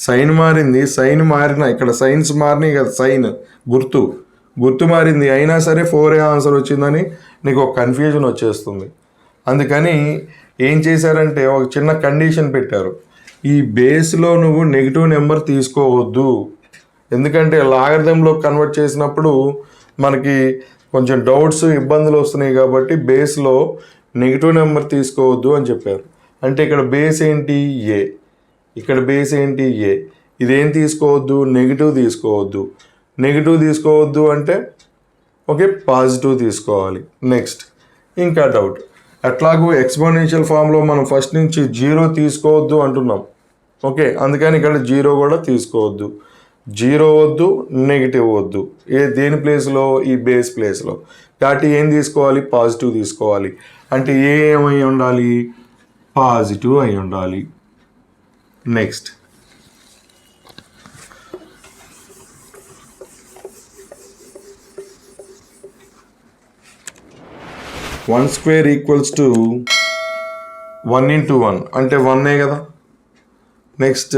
సైన్ మారింది. సైన్ మారిన ఇక్కడ సైన్స్ మారినాయి కదా, సైన్ గుర్తు మారింది, అయినా సరే 4 ఆన్సర్ వచ్చిందని నీకు ఒక కన్ఫ్యూజన్ వచ్చేస్తుంది. అందుకని ఏం చేశారంటే ఒక చిన్న కండిషన్ పెట్టారు, ఈ బేస్లో నువ్వు నెగిటివ్ నెంబర్ తీసుకోవద్దు. ఎందుకంటే లాగరిథంలో కన్వర్ట్ చేసినప్పుడు మనకి కొంచెం డౌట్స్ ఇబ్బందులు వస్తున్నాయి, కాబట్టి బేస్లో నెగిటివ్ నెంబర్ తీసుకోవద్దు అని చెప్పారు. అంటే ఇక్కడ బేస్ ఏంటి, ఏ. ఇక్కడ బేస్ ఏంటి, ఏ. ఇదేం తీసుకోవద్దు, నెగిటివ్ తీసుకోవద్దు. నెగిటివ్ తీసుకోవద్దు అంటే ఓకే, పాజిటివ్ తీసుకోవాలి. నెక్స్ట్ ఇంకా డౌట్, ఎట్లాగూ ఎక్స్పోనెన్షియల్ ఫామ్లో మనం ఫస్ట్ నుంచి 0 తీసుకోవద్దు అంటున్నాం. ఓకే, అందుకని ఇక్కడ 0 కూడా తీసుకోవద్దు. 0 వద్దు, నెగిటివ్ వద్దు. దేని ప్లేస్లో, ఈ బేస్ ప్లేస్లో. కాబట్టి ఏం తీసుకోవాలి, పాజిటివ్ తీసుకోవాలి. అంటే ఏమై ఉండాలి, పాజిటివ్ అయి ఉండాలి. Next 1 square equals to 1 into 1 అంటే 1 కదా. నెక్స్ట్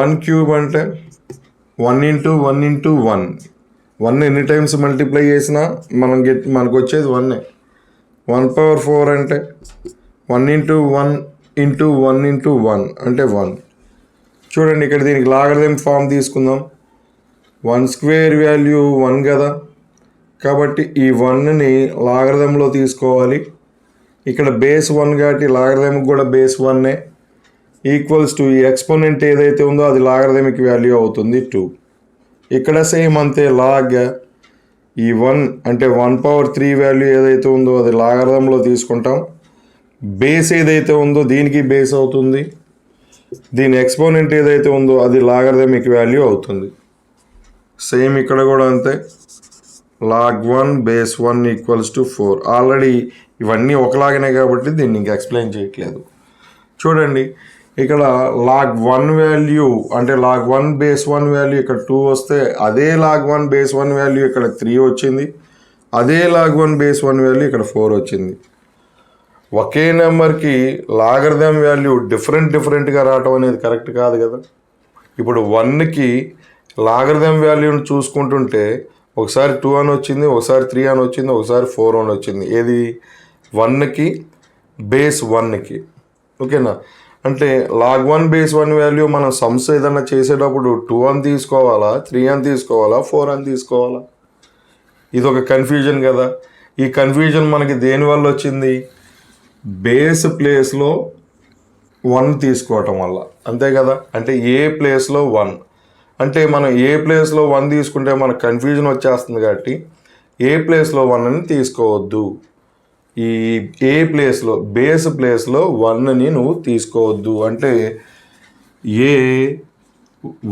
1 cube అంటే 1 into 1 into 1. 1 ఎన్ని టైమ్స్ మల్టిప్లై చేసినా మనకు వచ్చేది 1. 1 power 4 అంటే 1 into 1 into 1 into 1 అంటే 1. చూడండి ఇక్కడ దీనికి లాగరిథం ఫామ్ తీసుకుందాం. 1 square వాల్యూ 1 కదా, కాబట్టి ఈ 1ని లాగరిథంలో తీసుకోవాలి. ఇక్కడ బేస్ 1 కాబట్టి లాగరిథమిక్ కూడా బేస్ 1. ఈక్వల్స్ టు ఈ ఎక్స్పోనెంట్ ఏదైతే ఉందో అది లాగరిథమిక్ వాల్యూ అవుతుంది 2. ఇక్కడ సేమ్ అంతే, లాగ్ ఈ 1 అంటే 1 power 3 వాల్యూ ఏదైతే ఉందో అది లాగరిథంలో తీసుకుంటాం. బేస్ ఏదైతే ఉందో దీనికి బేస్ అవుతుంది, దీని ఎక్స్పోనెంట్ ఏదైతే ఉందో అది లాగరిథమిక్ వాల్యూ అవుతుంది. సేమ్ ఇక్కడ కూడా అంతే, log 1 base 1 equals to 4. Already ఇవన్నీ ఒకలాగనే కాబట్టి దీన్ని ఇంకా ఎక్స్ప్లెయిన్ చేయట్లేదు. చూడండి ఇక్కడ log 1 వాల్యూ అంటే log 1 base 1 వాల్యూ ఇక్కడ 2 వస్తే, అదే log 1 base 1 వాల్యూ ఇక్కడ 3 వచ్చింది, అదే log 1 base 1 వాల్యూ ఇక్కడ 4 వచ్చింది. ఒకే నెంబర్కి లాగరిథం వాల్యూ డిఫరెంట్గా రావటం అనేది కరెక్ట్ కాదు కదా. ఇప్పుడు 1కి లాగరిథం వాల్యూని చూసుకుంటుంటే ఒకసారి 2 అని వచ్చింది, ఒకసారి 3 అని వచ్చింది, ఒకసారి 4 అని వచ్చింది. ఏది 1కి బేస్ 1కి. ఓకేనా, అంటే log 1 base 1 వాల్యూ మనం సమ్స్ ఏదన్నా చేసేటప్పుడు 2 అని తీసుకోవాలా, 3 అని తీసుకోవాలా, 4 అని తీసుకోవాలా? ఇది ఒక కన్ఫ్యూజన్ కదా. ఈ కన్ఫ్యూజన్ మనకి దేనివల్ల వచ్చింది, బేస్ ప్లేస్లో 1 తీసుకోవటం వల్ల, అంతే కదా. అంటే ఏ ప్లేస్లో 1 అంటే మనం ఏ ప్లేస్లో 1 తీసుకుంటే మనకు కన్ఫ్యూజన్ వచ్చేస్తుంది కాబట్టి ఏ ప్లేస్లో 1 అని తీసుకోవద్దు. ఈ ఏ ప్లేస్లో బేస్ ప్లేస్లో 1ని నువ్వు తీసుకోవద్దు. అంటే ఏ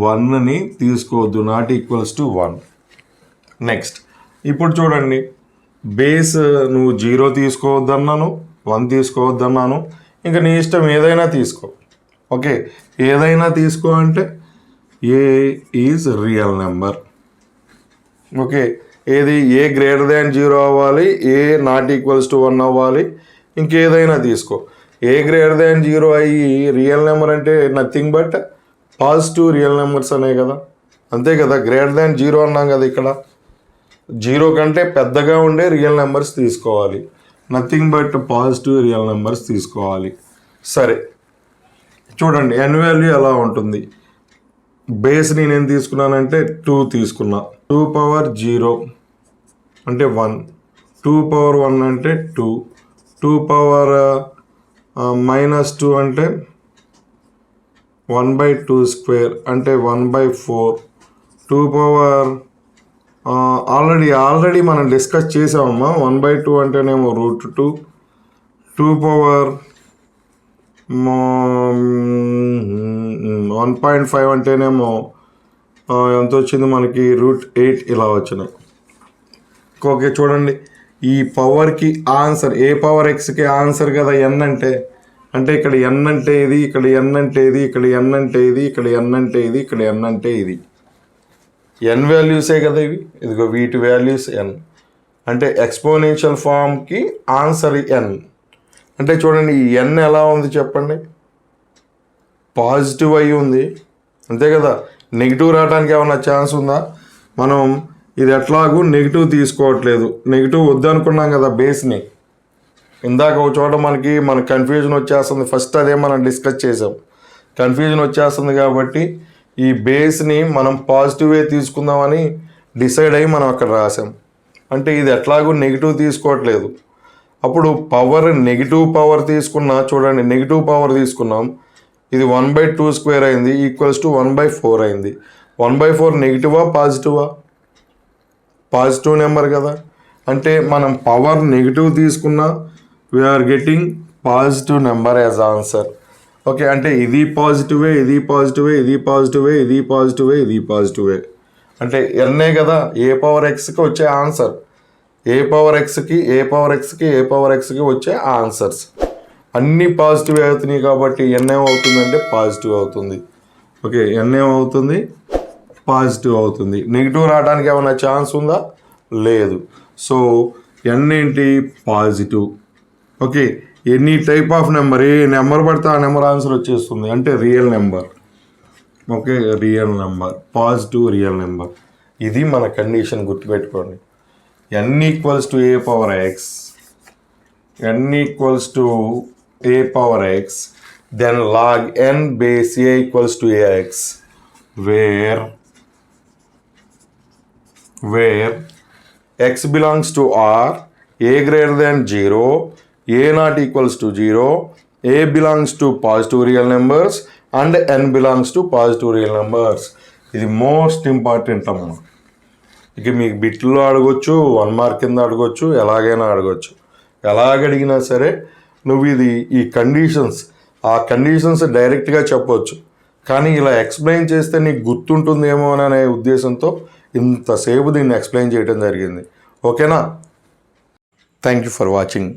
1ని తీసుకోవద్దు, నాట్ ఈక్వల్స్ టు 1. నెక్స్ట్ ఇప్పుడు చూడండి, బేస్ నువ్వు 0 తీసుకోవద్దన్నాను, 1 తీసుకోవద్దన్నాను, ఇంకా నీ ఇష్టం ఏదైనా తీసుకో. ఓకే, ఏదైనా తీసుకో అంటే ఏ ఈజ్ రియల్ నెంబర్. ఓకే, ఏది ఏ గ్రేటర్ దాన్ 0 అవ్వాలి, ఏ నాట్ ఈక్వల్స్ టు 1 అవ్వాలి, ఇంకేదైనా తీసుకో. ఏ గ్రేటర్ దాన్ 0 అయ్యి రియల్ నెంబర్ అంటే nothing but positive real numbers అనే కదా, అంతే కదా. గ్రేటర్ దాన్ 0 అన్నాం కదా, ఇక్కడ 0 కంటే పెద్దగా ఉండే రియల్ నెంబర్స్ తీసుకోవాలి, nothing but positive real numbers తీసుకోవాలి. సరే చూడండి, n వాల్యూ ఎలా ఉంటుంది. బేస్ నేనేం తీసుకున్నానంటే 2 తీసుకున్నా. 2 పవర్ 0 అంటే 1, 2 పవర్ 1 అంటే 2, 2 పవర్ -2 అంటే 1/2 స్క్వేర్ అంటే 1/4, 2 పవర్ ఆల్రెడీ మనం డిస్కస్ చేసామమ్మా. 1/2 అంటేనేమో √2, 2 పవర్ 1.5 అంటేనేమో ఎంత వచ్చింది మనకి, √8 ఇలా వచ్చినాయి. ఓకే చూడండి, ఈ పవర్కి ఆన్సర్ ఏ పవర్ ఎక్స్కి ఆన్సర్ కదా n అంటే ఇక్కడ n అంటే ఇది, ఇక్కడ n అంటే ఇది, ఇక్కడ n అంటే ఇది, ఇక్కడ n అంటే ఇది, ఇక్కడ n అంటే ఇది. n వాల్యూసే కదా ఇవి, ఇదిగో వీటి వాల్యూస్ n. అంటే ఎక్స్పోనెన్షియల్ ఫామ్కి ఆన్సర్ n. అంటే చూడండి, ఈ n ఎలా ఉంది చెప్పండి, పాజిటివ్ అయి ఉంది, అంతే కదా. నెగిటివ్ రావడానికి ఏమన్నా ఛాన్స్ ఉందా? మనం ఇది ఎట్లాగూ నెగిటివ్ తీసుకోవట్లేదు, నెగిటివ్ వద్దనుకున్నాం కదా బేస్ని. ఇందాక ఒక చోట మనకు కన్ఫ్యూజన్ వచ్చేస్తుంది, ఫస్ట్ అదే మనం డిస్కస్ చేసాం. కన్ఫ్యూజన్ వచ్చేస్తుంది కాబట్టి ఈ బేస్ని మనం పాజిటివే తీసుకుందామని డిసైడ్ అయ్యి మనం అక్కడ రాసాం. అంటే ఇది ఎట్లాగూ నెగిటివ్ తీసుకోవట్లేదు. అప్పుడు పవర్ నెగిటివ్ పవర్ తీసుకున్నా, చూడండి నెగిటివ్ పవర్ తీసుకున్నాం, ఇది 1/2 స్క్వేర్ అయింది, ఈక్వల్స్ టు 1/4 అయింది. 1/4 నెగిటివా పాజిటివా? పాజిటివ్ నెంబర్ కదా. అంటే మనం పవర్ నెగిటివ్ తీసుకున్నా we're getting positive number as answer. Okay, అంటే ఇది పాజిటివే, ఇది పాజిటివే, ఇది పాజిటివే, ఇది పాజిటివే, ఇది పాజిటివే. అంటే ఎన్నే కదా ఏ పవర్ ఎక్స్కి వచ్చే ఆన్సర్. ఏ పవర్ ఎక్స్కి, ఏ పవర్ ఎక్స్కి, ఏ పవర్ ఎక్స్కి వచ్చే ఆన్సర్స్ అన్నీ పాజిటివ్ అవుతున్నాయి కాబట్టి n ఏమవుతుందంటే పాజిటివ్ అవుతుంది. ఓకే, n ఏమవుతుంది, పాజిటివ్ అవుతుంది. నెగిటివ్ రావడానికి ఏమైనా ఛాన్స్ ఉందా? లేదు. సో n ఏంటి, positive. Okay, any type of number, A number పడితే ఆ నెంబర్ ఆన్సర్ వచ్చేస్తుంది, అంటే real number. Okay, real number, positive real number. ఇది మన కండిషన్, గుర్తుపెట్టుకోండి. n equals to A power X, n equals to a power x, then log n base a equals to ax, where x belongs to r, a greater than 0, a not equals to 0, a belongs to positive real numbers and n belongs to positive real numbers. ఇది most important అమ్మ. ఇక మీకు బిట్లో అడగొచ్చు, 1 mark కింద అడగొచ్చు, ఎలాగైనా అడగొచ్చు. ఎలాగడిగినా సరే నువ్వు ఈ ఆ కండిషన్స్ డైరెక్ట్గా చెప్పవచ్చు. కానీ ఇలా ఎక్స్ప్లెయిన్ చేస్తే నీకు గుర్తుంటుందేమో అనే ఉద్దేశంతో ఇంతసేపు దీన్ని ఎక్స్ప్లెయిన్ చేయడం జరిగింది. ఓకేనా? Thank you for watching.